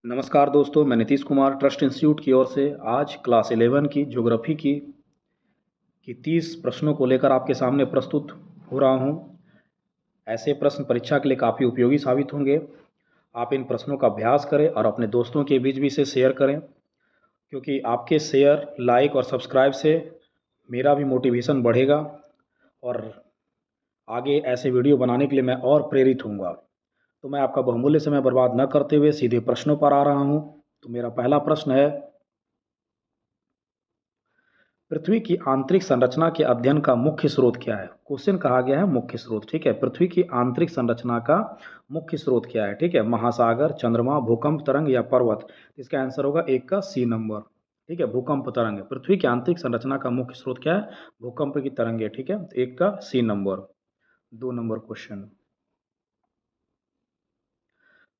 नमस्कार दोस्तों, मैं नीतीश कुमार ट्रस्ट इंस्टीट्यूट की ओर से आज क्लास 11 की ज्योग्राफी की 30 प्रश्नों को लेकर आपके सामने प्रस्तुत हो रहा हूं। ऐसे प्रश्न परीक्षा के लिए काफ़ी उपयोगी साबित होंगे। आप इन प्रश्नों का अभ्यास करें और अपने दोस्तों के बीच भी इसे शेयर करें, क्योंकि आपके शेयर, लाइक और सब्सक्राइब से मेरा भी मोटिवेशन बढ़ेगा और आगे ऐसे वीडियो बनाने के लिए मैं और प्रेरित होऊंगा। तो मैं आपका बहुमूल्य समय बर्बाद न करते हुए सीधे प्रश्नों पर आ रहा हूं। तो मेरा पहला प्रश्न है, पृथ्वी की आंतरिक संरचना के अध्ययन का मुख्य स्रोत क्या है? क्वेश्चन कहा गया है मुख्य स्रोत, ठीक है। पृथ्वी की आंतरिक संरचना का मुख्य स्रोत क्या है? ठीक है, महासागर, चंद्रमा, भूकंप तरंग या पर्वत? इसका आंसर होगा एक का सी नंबर, ठीक है, भूकंप तरंग। पृथ्वी की आंतरिक संरचना का मुख्य स्रोत क्या है? भूकंप की तरंगे, ठीक है, एक का सी नंबर। 2 नंबर क्वेश्चन,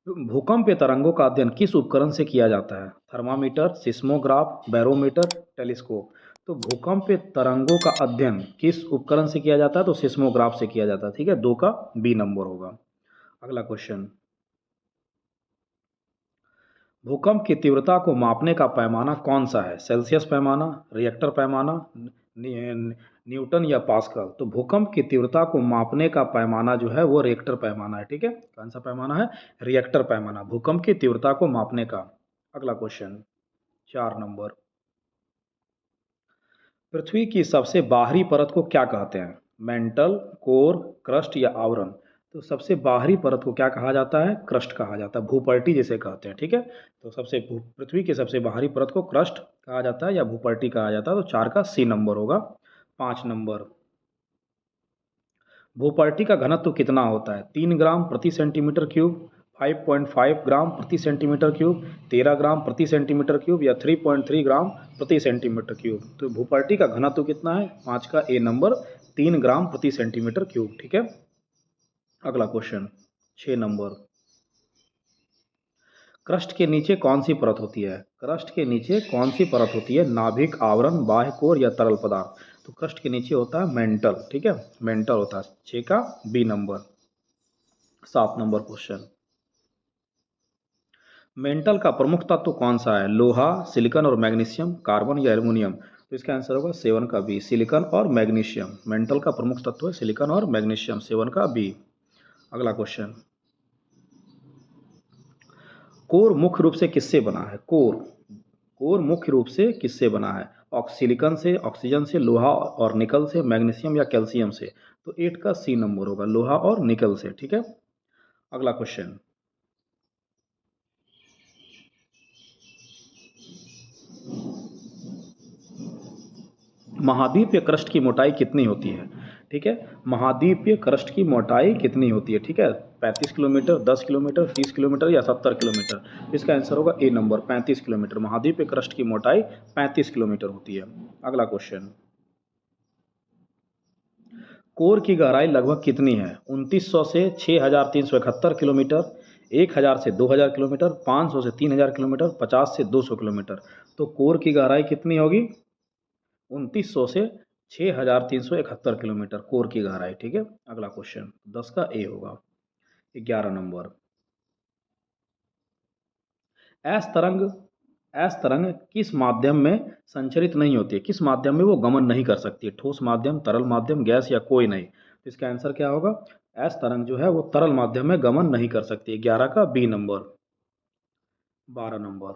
भूकंपीय तरंगों का अध्ययन किस उपकरण से किया जाता है? Thermometer, seismograph, barometer, telescope? तो भूकंपीय तरंगों का अध्ययन किस उपकरण से किया जाता है? तो सिस्मोग्राफ से किया जाता है, ठीक है, 2 का बी नंबर होगा। अगला क्वेश्चन, भूकंप की तीव्रता को मापने का पैमाना कौन सा है? सेल्सियस पैमाना, रिएक्टर पैमाना, न्यूटन या पास्कल? तो भूकंप की तीव्रता को मापने का पैमाना जो है वो रिएक्टर पैमाना है, ठीक है। कौन सा पैमाना है? रिएक्टर पैमाना, भूकंप की तीव्रता को मापने का। अगला क्वेश्चन, 4 नंबर, पृथ्वी की सबसे बाहरी परत को क्या कहते हैं? मेंटल, कोर, क्रस्ट या आवरण? तो सबसे बाहरी परत को क्या कहा जाता है? क्रस्ट कहा जाता है, भूपर्टी जिसे कहते हैं, ठीक है। तो पृथ्वी की सबसे बाहरी परत को क्रस्ट कहा जाता है या भूपर्टी कहा जाता है। तो 4 का सी नंबर होगा। 5 नंबर, भूपर्टी का घनत्व कितना होता है? 3 ग्राम प्रति सेंटीमीटर क्यूब, 5.5 ग्राम प्रति सेंटीमीटर क्यूब, 13 ग्राम प्रति सेंटीमीटर क्यूब या 3.3 ग्राम प्रति सेंटीमीटर क्यूब? तो भूपर्टी का घनत्व कितना है? 5 का ए नंबर, 3 ग्राम प्रति सेंटीमीटर क्यूब, ठीक है। अगला क्वेश्चन, 6 नंबर, क्रस्ट के नीचे कौन सी परत होती है? क्रस्ट के नीचे कौन सी परत होती है? नाभिक, आवरण, बाह्य कोर या तरल पदार्थ? तो क्रस्ट के नीचे होता है मेंटल, ठीक है, मेंटल होता है, 6 का B number. 7 number question, mental का प्रमुख तत्व कौन सा है? लोहा, सिलिकॉन और मैग्नीशियम, कार्बन या एल्युमिनियम? तो इसका आंसर होगा 7 का बी, सिलिकॉन और मैग्नीशियम। मेंटल का प्रमुख तत्व है सिलिकॉन और मैग्नीशियम, 7 का बी। अगला क्वेश्चन, कोर मुख्य रूप से किससे बना है? कोर मुख्य रूप से किससे बना है? सिलिकॉन से, ऑक्सीजन से, लोहा और निकल से, मैग्नीशियम या कैल्शियम से? तो 8 का सी नंबर होगा, लोहा और निकल से, ठीक है। अगला क्वेश्चन, महाद्वीपीय क्रस्ट की मोटाई कितनी होती है? ठीक है, महाद्वीपीय क्रस्ट की मोटाई कितनी होती है? ठीक है, 35 किलोमीटर, 10 किलोमीटर, 30 किलोमीटर या 70 किलोमीटर? इसका आंसर होगा ए नंबर, 35 किलोमीटर। महाद्वीपीय क्रस्ट की मोटाई 35 किलोमीटर होती है। अगला क्वेश्चन, कोर की गहराई लगभग कितनी है? 2900 से 6371 किलोमीटर, 1000 से 2000 किलोमीटर, 500 से 3000 किलोमीटर, 50 से 200 किलोमीटर? तो कोर की गहराई कितनी होगी? 2900 से 6371 किलोमीटर कोर की गहराई, ठीक है। अगला क्वेश्चन, 10 का ए होगा। 11 नंबर, एस तरंग एस तरंग किस माध्यम में संचरित नहीं होती है? किस माध्यम में वो गमन नहीं कर सकती है? ठोस माध्यम, तरल माध्यम, गैस या कोई नहीं? तो इसका आंसर क्या होगा? एस तरंग जो है वो तरल माध्यम में गमन नहीं कर सकती है, 11 का बी नंबर। 12 नंबर,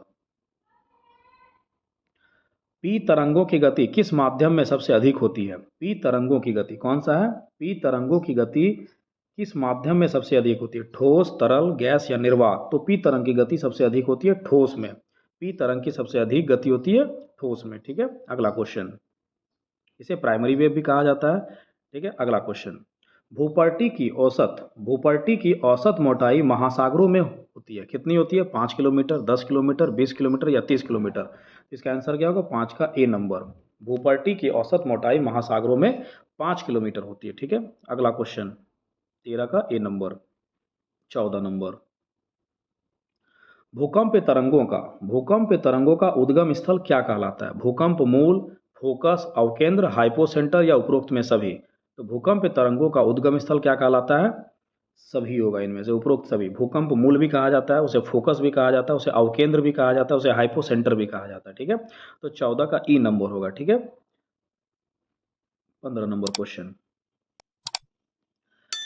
पी तरंगों की गति किस माध्यम में सबसे अधिक होती है? पी तरंगों की गति कौन सा है? पी तरंगों की गति किस माध्यम में सबसे अधिक होती है? ठोस, तरल, गैस या निर्वात? तो पी तरंग की गति सबसे अधिक होती है ठोस में। पी तरंग की सबसे अधिक गति होती है ठोस में, ठीक है। अगला क्वेश्चन, इसे प्राइमरी वेव भी कहा जाता है, ठीक है। अगला क्वेश्चन, भूपर्टी की औसत मोटाई महासागरों में होती है, कितनी होती है? 5 किलोमीटर, 10 किलोमीटर, 20 किलोमीटर या 30 किलोमीटर? इसका आंसर क्या होगा? 5 का ए नंबर, भूपर्टी की औसत मोटाई महासागरों में 5 किलोमीटर होती है, ठीक है। अगला क्वेश्चन, 13 का ए नंबर। 14 नंबर, भूकंप तरंगों का उद्गम स्थल क्या कहलाता है? भूकंप मूल, फोकस, अवकेंद्र, हाइपोसेंटर या उपरोक्त में सभी? तो भूकंप तरंगों का उद्गम स्थल क्या कहलाता है? सभी होगा इनमें से, उपरोक्त सभी। भूकंप मूल भी कहा जाता है, उसे फोकस भी कहा जाता है, उसे अवकेंद्र भी कहा जाता है, उसे हाइपोसेंटर भी कहा जाता है। ठीक है, तो 14 का ई नंबर होगा। ठीक है, 15 नंबर क्वेश्चन,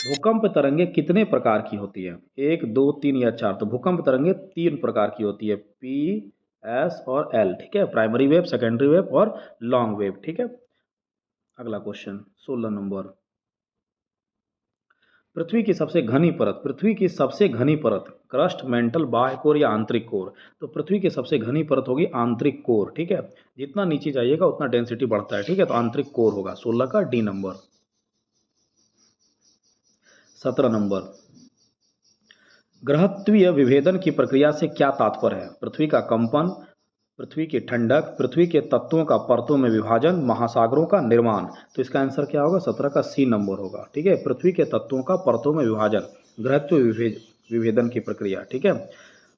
भूकंप तरंगे कितने प्रकार की होती है? 1, 2, 3 या 4? तो भूकंप तरंगे 3 प्रकार की होती है, पी, एस और एल। ठीक है, प्राइमरी वेव, सेकेंडरी वेव और लॉन्ग वेव। ठीक है, अगला क्वेश्चन 16 नंबर, पृथ्वी की सबसे घनी परत, पृथ्वी की सबसे घनी परत क्रस्ट, मेंटल, बाह्य कोर या आंतरिक कोर? तो पृथ्वी की सबसे घनी परत होगी आंतरिक कोर। ठीक है, जितना नीचे जाइएगा उतना डेंसिटी बढ़ता है। ठीक है, तो आंतरिक कोर होगा। 16 का डी नंबर। 17 नंबर, ग्रहत्वीय विभेदन की प्रक्रिया से क्या तात्पर्य है? पृथ्वी का कंपन, पृथ्वी की ठंडक, पृथ्वी के तत्वों का परतों में विभाजन, महासागरों का निर्माण? तो इसका आंसर क्या होगा? 17 का सी नंबर होगा। ठीक है, पृथ्वी के तत्वों का परतों में विभाजन, ग्रहत्वीय विभेदन की प्रक्रिया। ठीक है,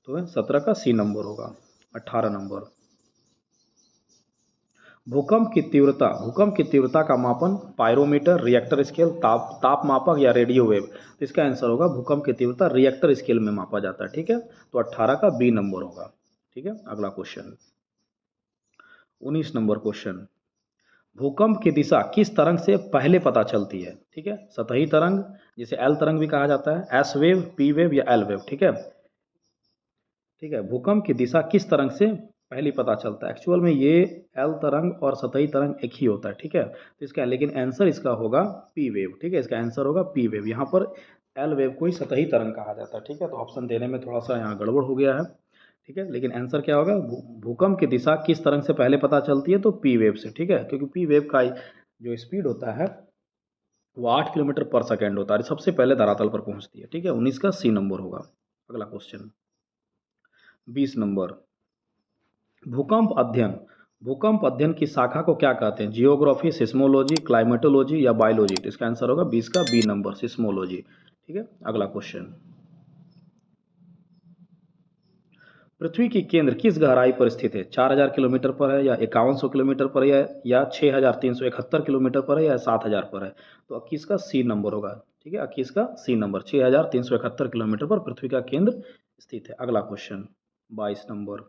तो 17 का सी नंबर होगा। 18 नंबर, भूकंप की तीव्रता, भूकंप की तीव्रता का मापन, पायरोमीटर, रिएक्टर स्केल, ताप मापक या रेडियो वेव? तो इसका आंसर होगा भूकंप की तीव्रता रिएक्टर स्केल में मापा जाता है। ठीक है, तो 18 का बी नंबर होगा। ठीक है, अगला क्वेश्चन 19 नंबर क्वेश्चन, भूकंप की दिशा किस तरंग से पहले पता चलती है? ठीक है, सतही तरंग, जिसे एल तरंग भी कहा जाता है, एस वेव, पी वेव या एल वेव? ठीक है, ठीक है, भूकंप की दिशा किस तरंग से पहले पता चलता है? एक्चुअल में ये एल तरंग और सतही तरंग एक ही होता है। ठीक है, तो इसका लेकिन आंसर इसका होगा पी वेव। ठीक है, इसका आंसर होगा पी वेव। यहाँ पर एल वेव को ही सतही तरंग कहा जाता है। ठीक है, तो ऑप्शन देने में थोड़ा सा यहाँ गड़बड़ हो गया है। ठीक है, लेकिन आंसर क्या होगा? भूकंप की दिशा किस तरंग से पहले पता चलती है? तो पी वेव से। ठीक है, क्योंकि पी वेव का जो स्पीड होता है वो 8 किलोमीटर पर सेकेंड होता है, सबसे पहले धरातल पर पहुंचती है। ठीक है, 19 का सी नंबर होगा। अगला क्वेश्चन 20 नंबर, भूकंप अध्ययन, भूकंप अध्ययन की शाखा को क्या कहते हैं? जियोग्राफी, सिस्मोलॉजी, क्लाइमेटोलॉजी या बायोलॉजी? तो इसका आंसर होगा 20 का बी नंबर, सिस्मोलॉजी। ठीक है, अगला क्वेश्चन, पृथ्वी की केंद्र किस गहराई पर स्थित है? 4000 किलोमीटर पर है, या 5100 किलोमीटर पर है, या 6371 किलोमीटर पर है, या 7000 पर है? तो 21 का सी नंबर होगा। ठीक है, 21 का सी नंबर, 6371 किलोमीटर पर पृथ्वी का केंद्र स्थित है। अगला क्वेश्चन 22 नंबर,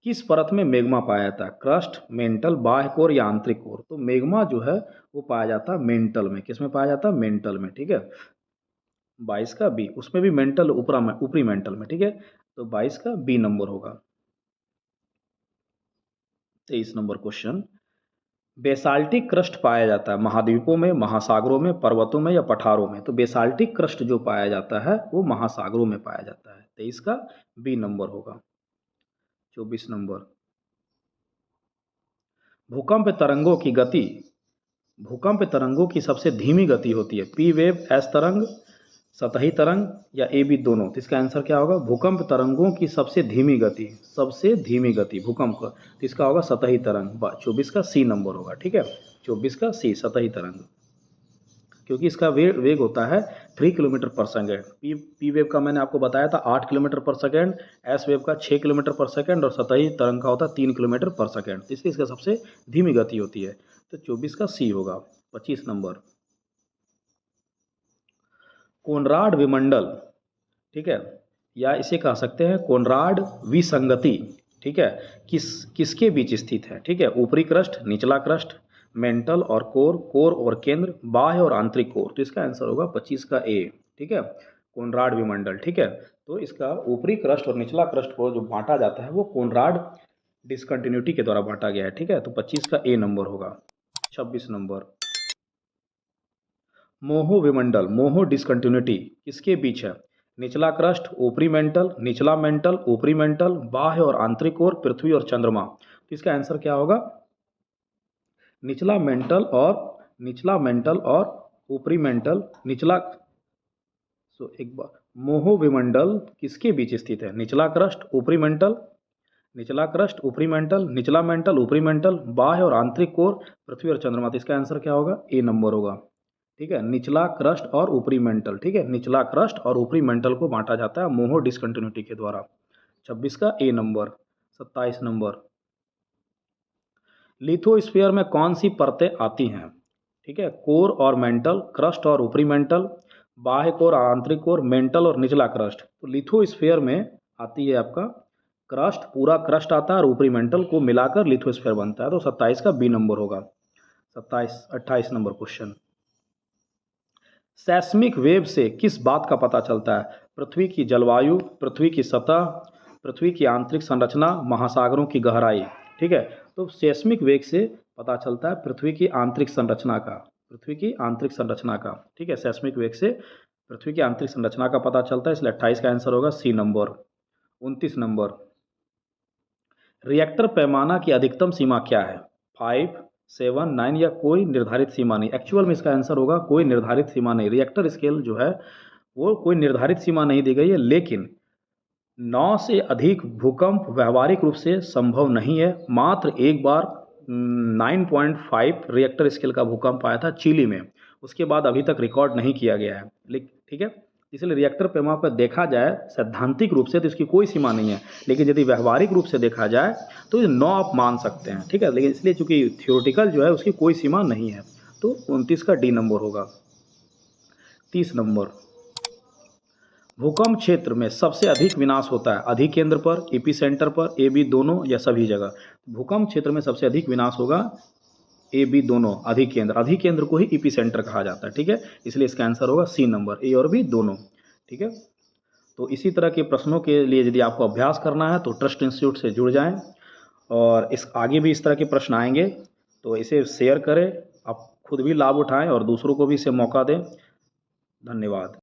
किस परत में मैग्मा पाया जाता है? क्रस्ट, मेंटल, बाह्य कोर या आंतरिक कोर? तो मैग्मा जो है वो पाया जाता है मेंटल में। किस में पाया जाता है? मेंटल में। ठीक है, 22 का बी, उसमें भी मेंटल, ऊपरी मेंटल में। ठीक है, तो 22 का बी नंबर होगा। 23 नंबर क्वेश्चन, बेसाल्टिक क्रस्ट पाया जाता है महाद्वीपों में, महासागरों में, पर्वतों में या पठारों में? तो बेसाल्टिक क्रस्ट जो पाया जाता है वो महासागरों में पाया जाता है। 23 का बी नंबर होगा। 24 नंबर, भूकंप तरंगों की गति, भूकंप तरंगों की सबसे धीमी गति होती है पी वेव, एस तरंग, सतही तरंग या ए बी दोनों? तो इसका आंसर क्या होगा? भूकंप तरंगों की सबसे धीमी गति, सबसे धीमी गति भूकंप का, तो इसका होगा सतही तरंग। 24 का सी नंबर होगा। ठीक है, 24 का सी, सतही तरंग, क्योंकि इसका वेग होता है 3 किलोमीटर पर सेकेंड। पी वेव का मैंने आपको बताया था 8 किलोमीटर पर सेकेंड, एस वेव का 6 किलोमीटर पर सेकेंड और सतही तरंग का होता है 3 किलोमीटर पर सेकेंड। इसलिए इसका सबसे धीमी गति होती है, तो 24 का सी होगा। 25 नंबर, कोनराड विमंडल, ठीक है, या इसे कह सकते हैं कोनराड विसंगति, ठीक है, किसके बीच स्थित है? ठीक है, ऊपरी क्रस्ट, निचला क्रस्ट, मेंटल और कोर, कोर और केंद्र, बाह्य और आंतरिक कोर? तो इसका आंसर होगा 25 का ए। ठीक है, कोनराड विमंडल। ठीक है, तो इसका ऊपरी क्रस्ट और निचला क्रस्ट को जो बांटा जाता है वो कोनराड डिसकंटिन्यूटी के द्वारा बांटा गया है। ठीक है, तो 25 का ए नंबर होगा। 26 नंबर, मोहो विमंडल, मोहो डिसकंटिन्यूटी किसके बीच है? निचला क्रस्ट, ऊपरी मेंटल, निचला मेंटल, ऊपरी मेंटल, बाह्य और आंतरिक कोर, पृथ्वी और चंद्रमा? तो इसका आंसर क्या होगा? निचला मेंटल और, निचला मेंटल और ऊपरी मेंटल, निचला, एक बार, मोहो विमंडल किसके बीच स्थित है? निचला क्रस्ट, ऊपरी मेंटल, निचला क्रस्ट, ऊपरी मेंटल, निचला मेंटल, ऊपरी मेंटल, बाह्य और आंतरिक कोर, पृथ्वी और चंद्रमा? तो इसका आंसर क्या होगा? ए नंबर होगा। ठीक है, निचला क्रस्ट और ऊपरी मेंटल। ठीक है, निचला क्रस्ट और ऊपरी मेंटल को बांटा जाता है मोहो डिसकंटिन्यूटी के द्वारा। 26 का ए नंबर। 27 नंबर, लिथोस्फीयर में कौन सी परतें आती हैं? ठीक है, कोर और मेंटल, क्रस्ट और ऊपरी मेंटल, बाह्य कोर और आंतरिक कोर, मेंटल और निचला क्रस्ट। तो लिथोस्फीयर में आती है आपका क्रस्ट, पूरा क्रस्ट आता है और ऊपरी मेंटल को मिलाकर लिथोस्फीयर बनता है। तो 27 का बी नंबर होगा। 28 नंबर क्वेश्चन, सेस्मिक वेव से किस बात का पता चलता है? पृथ्वी की जलवायु, पृथ्वी की सतह, पृथ्वी की आंतरिक संरचना, महासागरों की गहराई। ठीक है, तो सेस्मिक वेग से पता चलता है पृथ्वी की आंतरिक संरचना का, पृथ्वी की आंतरिक संरचना का। ठीक है, सेस्मिक वेग से पृथ्वी की आंतरिक संरचना का पता चलता है, इसलिए 28 का आंसर होगा सी नंबर। 29 नंबर, रिएक्टर पैमाना की अधिकतम सीमा क्या है? 5, 7, 9 या कोई निर्धारित सीमा नहीं। एक्चुअल में इसका आंसर होगा कोई निर्धारित सीमा नहीं। रिएक्टर स्केल जो है वो कोई निर्धारित सीमा नहीं दी गई है, लेकिन 9 से अधिक भूकंप व्यावहारिक रूप से संभव नहीं है। मात्र एक बार 9.5 रिएक्टर स्केल का भूकंप आया था चिली में, उसके बाद अभी तक रिकॉर्ड नहीं किया गया है। ठीक है, इसलिए रिएक्टर पैमाना पर देखा जाए सैद्धांतिक रूप से तो इसकी कोई सीमा नहीं है, लेकिन यदि व्यवहारिक रूप से देखा जाए तो 9 आप मान सकते हैं। ठीक है, लेकिन इसलिए चूंकि थियोरेटिकल जो है उसकी कोई सीमा नहीं है, तो 29 का डी नंबर होगा। 30 नंबर, भूकंप क्षेत्र में सबसे अधिक विनाश होता है अधिकेंद्र पर, एपीसेंटर पर, ए बी दोनों या सभी जगह? भूकंप क्षेत्र में सबसे अधिक विनाश होगा ए बी दोनों, अधिकेंद्र। अधिकेंद्र को ही एपीसेंटर कहा जाता है। ठीक है, इसलिए इसका आंसर होगा सी नंबर, ए और बी दोनों। ठीक है, तो इसी तरह के प्रश्नों के लिए यदि आपको अभ्यास करना है तो ट्रस्ट इंस्टीट्यूट से जुड़ जाएं, और इस आगे भी इस तरह के प्रश्न आएंगे, तो इसे शेयर करें, आप खुद भी लाभ उठाएं और दूसरों को भी इसे मौका दें। धन्यवाद।